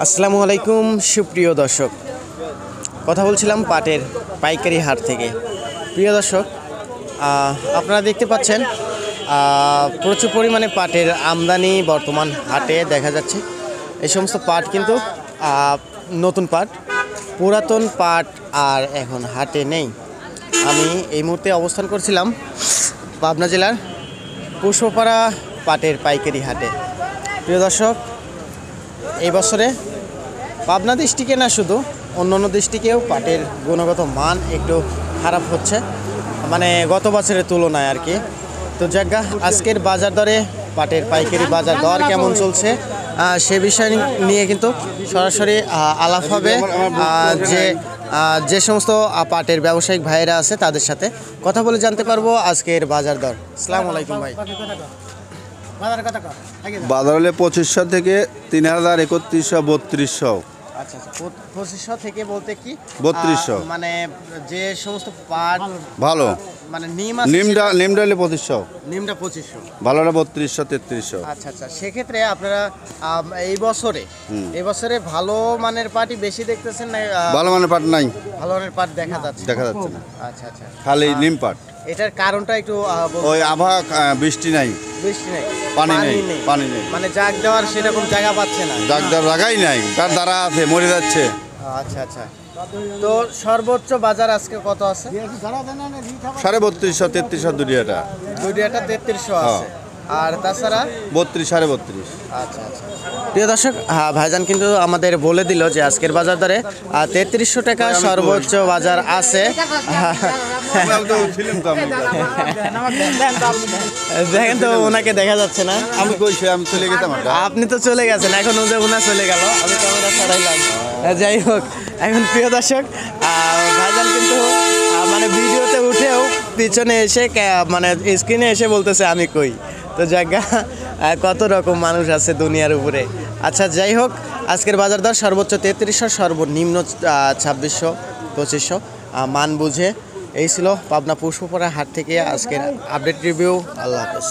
আসসালামু আলাইকুম সুপ্রিয় দর্শক, কথা বলছিলাম পাটের পাইকারি হাট থেকে। প্রিয় দর্শক, আপনারা দেখতে পাচ্ছেন প্রচুর পরিমাণে পাটের আমদানি বর্তমান হাটে দেখা যাচ্ছে। এই সমস্ত পাট কিন্তু নতুন পাট, পুরাতন পাট আর এখন হাটে নেই। আমি এই মুহূর্তে অবস্থান করছিলাম পাবনা জেলার পুষ্পপাড়া পাটের পাইকারি হাটে। প্রিয় দর্শক, এই বছরে পাবনা ডিস্ট্রিক্টে না, শুধু অন্য ডিস্ট্রিক্টেও পাটের গুণগত মান একটু খারাপ হচ্ছে, মানে গত বছরের তুলনায় আর কি। তো জায়গা আজকের বাজার দরে পাটের পাইকারি বাজার দর কেমন চলছে সে বিষয় নিয়ে কিন্তু সরাসরি আলাপ হবে যে সমস্ত পাটের ব্যবসায়িক ভাইয়েরা আছে তাদের সাথে কথা বলে জানতে পারবো আজকের বাজার দর। আসসালামু আলাইকুম ভাই। বাজার হলে 2500 থেকে 3000, 3100, 3200। আচ্ছা, 2500 থেকে বলতে কি 3200, মানে যে সমস্ত পাট ভালো মানে নিমটা হলে 2500, নিমটা 2500, ভালোটা 3200, 3300। আচ্ছা, সেক্ষেত্রে আপনারা এই বছরে ভালো মানের পাটই বেশি দেখতেছেন না? ভালো মানের পাট নাই, ভালো মানের পাট দেখা যাচ্ছে না। আচ্ছা, খালি নিম পাট। এটার কারণটা একটু ওই আবহাওয়া, বৃষ্টি নাই, পানি নেই, মানে জাগ দেওয়ার সেরকম জায়গা পাচ্ছে না, জাগ দেওয়ার জায়গাই নাই, তার দ্বারা আছে মরে যাচ্ছে। আচ্ছা, তো সর্বোচ্চ বাজার আজকে কত আছে? 3250, 3300 দুটিয়াটা 3300 আছে, আর তাছাড়া 32, 32.5। আচ্ছা, প্রিয় দর্শক, ভাইজান কিন্তু আমাদের বলে দিল যে আজকের বাজার দরে 3300 টাকা সর্বোচ্চ বাজার আছে। দেখেন তো, ওনাকে দেখা যাচ্ছে না। আমি চলে গেতাম। আপনি তো চলে গেছেন, এখন ওনা চলে গেল, আমি ক্যামেরা ছড়াইলাম। যাই হোক, এখন প্রিয় দর্শক, ভাইজান কিন্তু মানে ভিডিওতে উঠেও পিছনে এসে মানে স্ক্রিনে এসে বলতেছে আমি কই। তো জায়গা কত রকম মানুষ আছে দুনিয়ার উপরে। আচ্ছা, যাই হোক, আজকের বাজার দর সর্বোচ্চ 3300, সর্বনিম্ন 2600, 2500 মান বুঝে। এই ছিল পাবনা পুষ্পপাড়া হাট থেকে আজকের আপডেট রিভিউ। আল্লাহ হাফেজ।